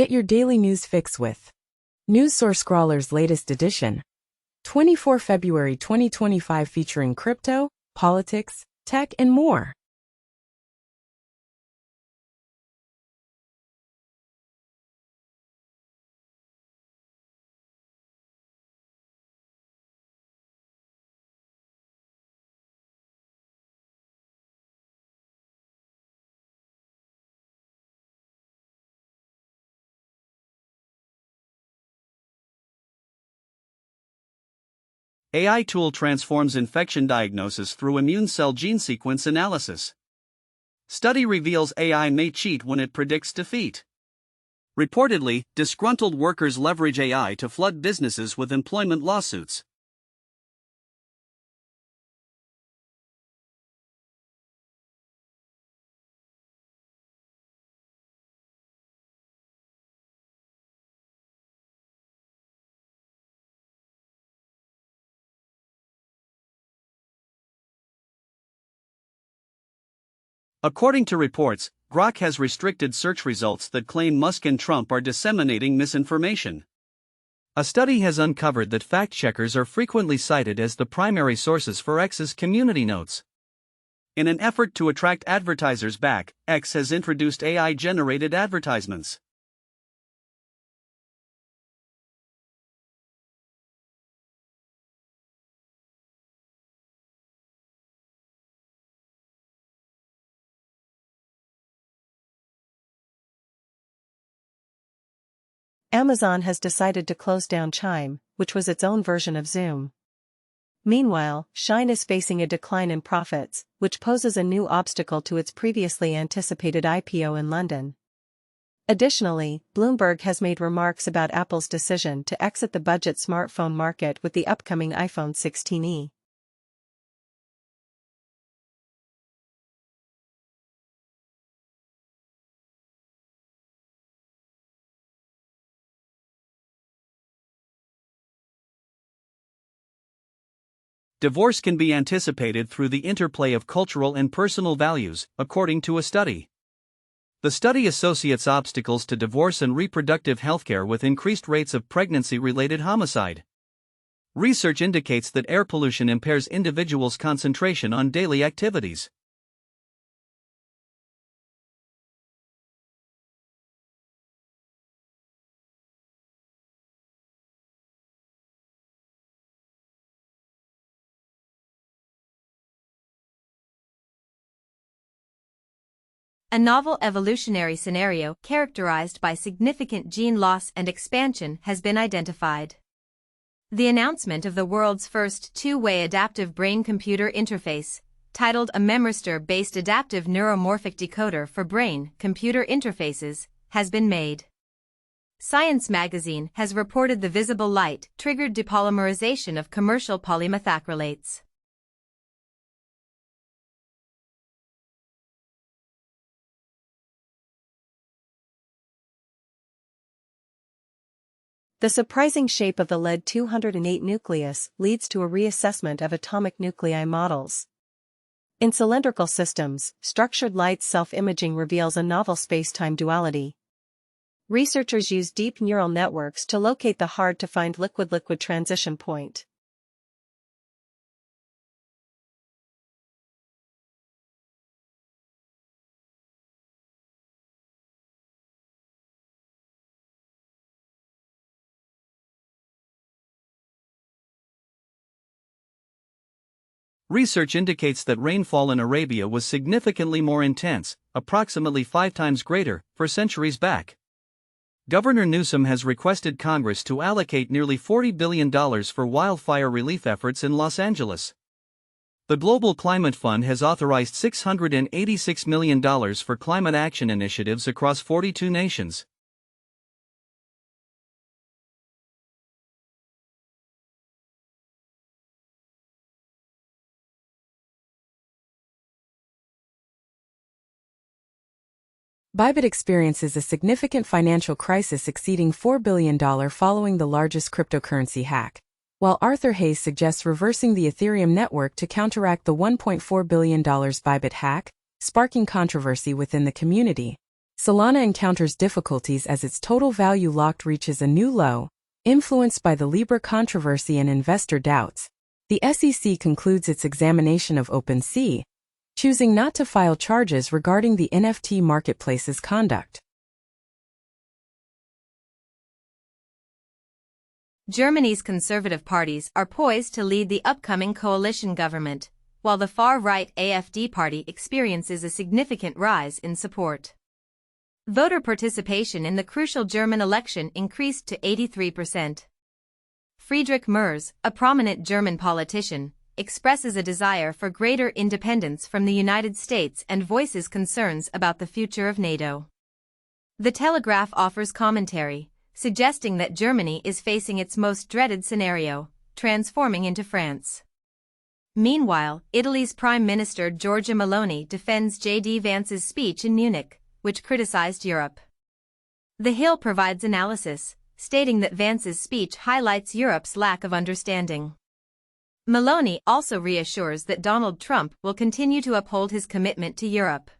Get your daily news fix with News Source Scrawler's latest edition. 24 February 2025 featuring crypto, politics, tech, and more. AI tool transforms infection diagnosis through immune cell gene sequence analysis. Study reveals AI may cheat when it predicts defeat. Reportedly, disgruntled workers leverage AI to flood businesses with employment lawsuits. According to reports, Grok has restricted search results that claim Musk and Trump are disseminating misinformation. A study has uncovered that fact-checkers are frequently cited as the primary sources for X's community notes. In an effort to attract advertisers back, X has introduced AI-generated advertisements. Amazon has decided to close down Chime, which was its own version of Zoom. Meanwhile, Shine is facing a decline in profits, which poses a new obstacle to its previously anticipated IPO in London. Additionally, Bloomberg has made remarks about Apple's decision to exit the budget smartphone market with the upcoming iPhone 16e. Divorce can be anticipated through the interplay of cultural and personal values, according to a study. The study associates obstacles to divorce and reproductive healthcare with increased rates of pregnancy-related homicide. Research indicates that air pollution impairs individuals' concentration on daily activities. A novel evolutionary scenario characterized by significant gene loss and expansion has been identified. The announcement of the world's first two-way adaptive brain-computer interface, titled a memristor-based adaptive neuromorphic decoder for brain-computer interfaces, has been made. Science magazine has reported the visible light-triggered depolymerization of commercial polymethacrylates. The surprising shape of the lead-208 nucleus leads to a reassessment of atomic nuclei models. In cylindrical systems, structured light self-imaging reveals a novel space-time duality. Researchers use deep neural networks to locate the hard-to-find liquid-liquid transition point. Research indicates that rainfall in Arabia was significantly more intense, approximately 5 times greater, for centuries back. Governor Newsom has requested Congress to allocate nearly $40 billion for wildfire relief efforts in Los Angeles. The Global Climate Fund has authorized $686 million for climate action initiatives across 42 nations. Bybit experiences a significant financial crisis exceeding $4 billion following the largest cryptocurrency hack, while Arthur Hayes suggests reversing the Ethereum network to counteract the $1.4 billion Bybit hack, sparking controversy within the community. Solana encounters difficulties as its total value locked reaches a new low, influenced by the Libra controversy and investor doubts. The SEC concludes its examination of OpenSea, choosing not to file charges regarding the NFT marketplace's conduct. Germany's conservative parties are poised to lead the upcoming coalition government, while the far-right AfD party experiences a significant rise in support. Voter participation in the crucial German election increased to 83%. Friedrich Merz, a prominent German politician, expresses a desire for greater independence from the United States and voices concerns about the future of NATO. The Telegraph offers commentary, suggesting that Germany is facing its most dreaded scenario, transforming into France. Meanwhile, Italy's Prime Minister Giorgia Meloni defends J.D. Vance's speech in Munich, which criticized Europe. The Hill provides analysis, stating that Vance's speech highlights Europe's lack of understanding. Meloni also reassures that Donald Trump will continue to uphold his commitment to Europe.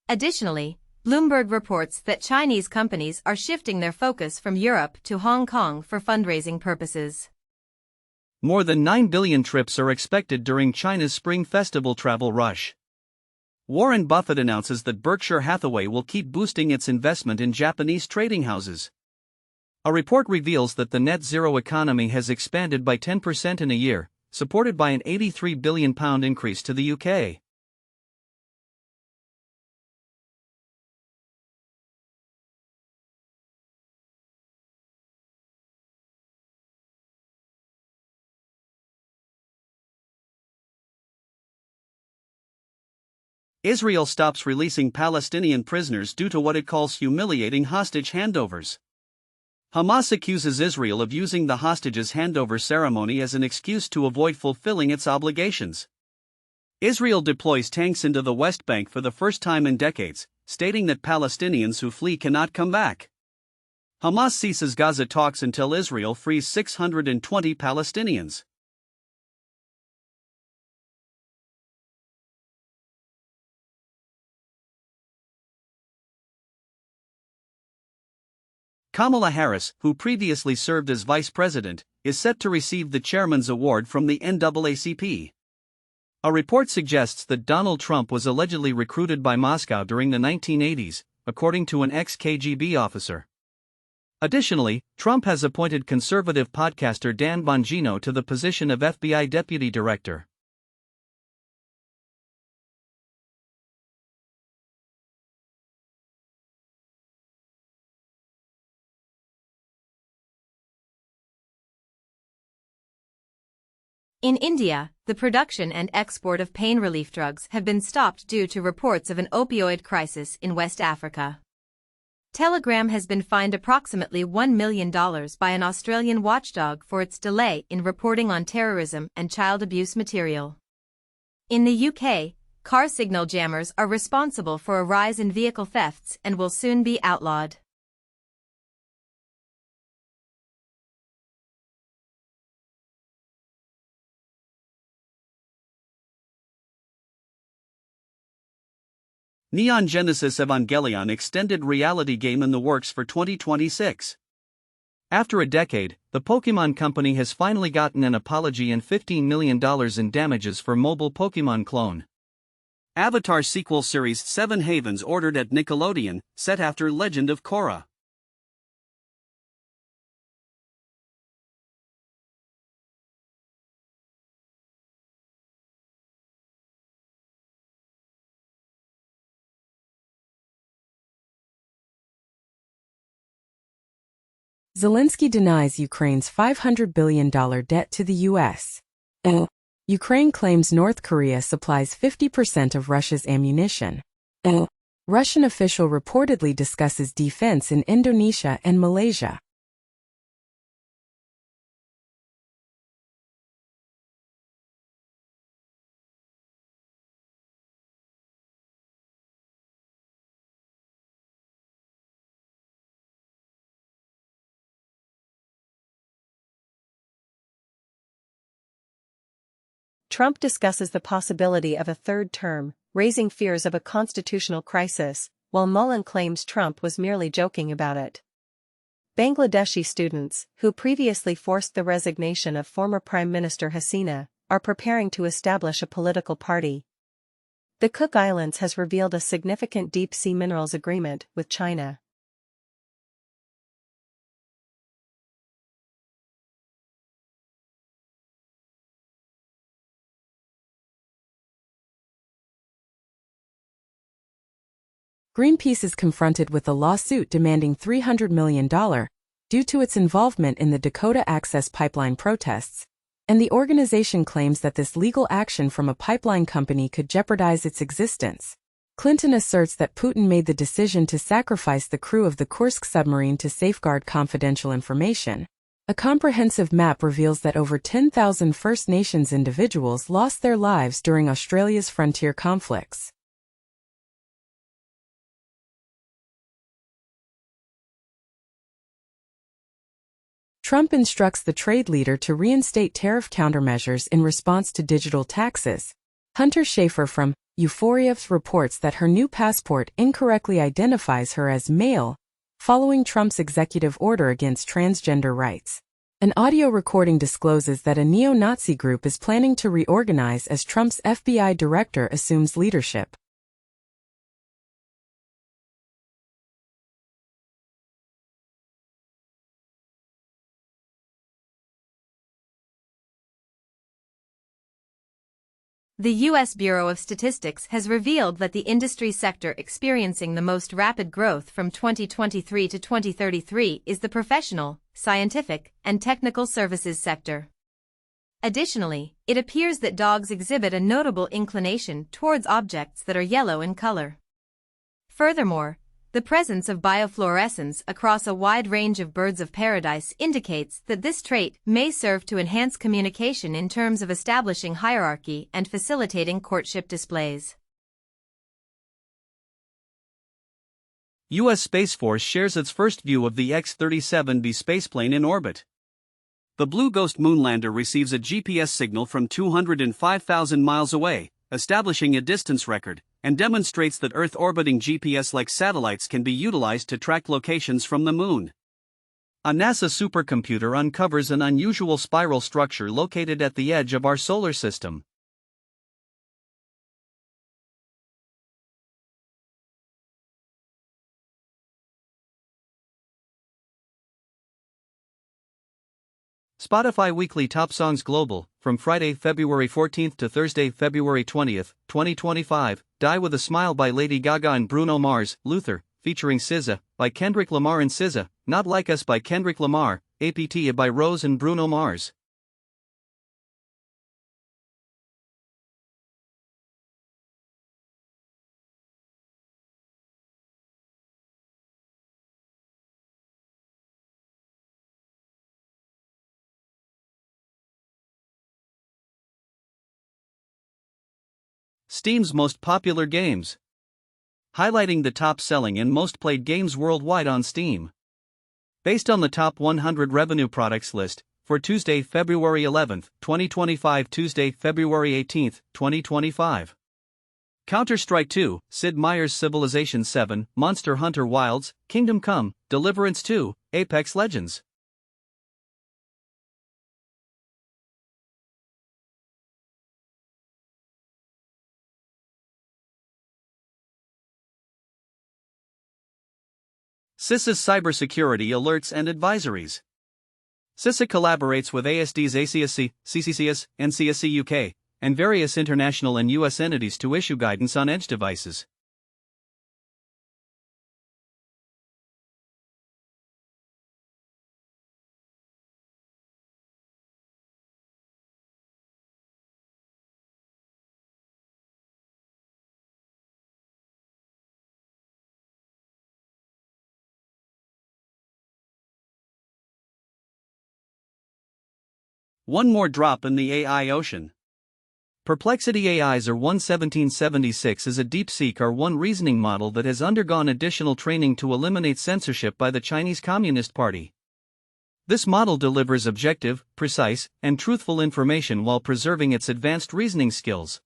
Additionally, Bloomberg reports that Chinese companies are shifting their focus from Europe to Hong Kong for fundraising purposes. More than 9 billion trips are expected during China's Spring Festival travel rush. Warren Buffett announces that Berkshire Hathaway will keep boosting its investment in Japanese trading houses. A report reveals that the net zero economy has expanded by 10% in a year, supported by an £83 billion increase to the UK. Israel stops releasing Palestinian prisoners due to what it calls humiliating hostage handovers. Hamas accuses Israel of using the hostages handover ceremony as an excuse to avoid fulfilling its obligations. Israel deploys tanks into the West Bank for the first time in decades, stating that Palestinians who flee cannot come back. Hamas ceases Gaza talks until Israel frees 620 Palestinians. Kamala Harris, who previously served as vice president, is set to receive the chairman's award from the NAACP. A report suggests that Donald Trump was allegedly recruited by Moscow during the 1980s, according to an ex-KGB officer. Additionally, Trump has appointed conservative podcaster Dan Bongino to the position of FBI deputy director. In India, the production and export of pain relief drugs have been stopped due to reports of an opioid crisis in West Africa. Telegram has been fined approximately $1 million by an Australian watchdog for its delay in reporting on terrorism and child abuse material. In the UK, car signal jammers are responsible for a rise in vehicle thefts and will soon be outlawed. Neon Genesis Evangelion extended reality game in the works for 2026. After a decade, the Pokémon Company has finally gotten an apology and $15 million in damages for mobile Pokémon clone. Avatar sequel series Seven Havens ordered at Nickelodeon, set after Legend of Korra. Zelensky denies Ukraine's $500 billion debt to the U.S. Ukraine claims North Korea supplies 50% of Russia's ammunition. Russian official reportedly discusses defense in Indonesia and Malaysia. Trump discusses the possibility of a third term, raising fears of a constitutional crisis, while Mullen claims Trump was merely joking about it. Bangladeshi students, who previously forced the resignation of former Prime Minister Hasina, are preparing to establish a political party. The Cook Islands has revealed a significant deep-sea minerals agreement with China. Greenpeace is confronted with a lawsuit demanding $300 million due to its involvement in the Dakota Access Pipeline protests, and the organization claims that this legal action from a pipeline company could jeopardize its existence. Clinton asserts that Putin made the decision to sacrifice the crew of the Kursk submarine to safeguard confidential information. A comprehensive map reveals that over 10,000 First Nations individuals lost their lives during Australia's frontier conflicts. Trump instructs the trade leader to reinstate tariff countermeasures in response to digital taxes. Hunter Schafer from Euphoria reports that her new passport incorrectly identifies her as male, following Trump's executive order against transgender rights. An audio recording discloses that a neo-Nazi group is planning to reorganize as Trump's FBI director assumes leadership. The U.S. Bureau of Statistics has revealed that the industry sector experiencing the most rapid growth from 2023 to 2033 is the professional, scientific, and technical services sector. Additionally, it appears that dogs exhibit a notable inclination towards objects that are yellow in color. Furthermore, the presence of biofluorescence across a wide range of birds of paradise indicates that this trait may serve to enhance communication in terms of establishing hierarchy and facilitating courtship displays. U.S. Space Force shares its first view of the X-37B spaceplane in orbit. The Blue Ghost moonlander receives a GPS signal from 205,000 miles away, establishing a distance record, and demonstrates that Earth-orbiting GPS-like satellites can be utilized to track locations from the Moon. A NASA supercomputer uncovers an unusual spiral structure located at the edge of our solar system. Spotify Weekly Top Songs Global, from Friday, February 14th to Thursday, February 20th, 2025, Die With a Smile by Lady Gaga and Bruno Mars, Luther, featuring SZA, by Kendrick Lamar and SZA, Not Like Us by Kendrick Lamar, APT by Rose and Bruno Mars. Steam's most popular games. Highlighting the top-selling and most-played games worldwide on Steam. Based on the top 100 revenue products list, for Tuesday, February 11th, 2025, Tuesday, February 18th, 2025. Counter-Strike 2, Sid Meier's Civilization 7, Monster Hunter Wilds, Kingdom Come, Deliverance 2, Apex Legends. CISA's cybersecurity alerts and advisories. CISA collaborates with ASD's ACSC, CCCS, and CSC UK, and various international and US entities to issue guidance on edge devices. One more drop in the AI ocean. Perplexity AI's R1-1776 is a DeepSeek R1 reasoning model that has undergone additional training to eliminate censorship by the Chinese Communist Party. This model delivers objective, precise, and truthful information while preserving its advanced reasoning skills.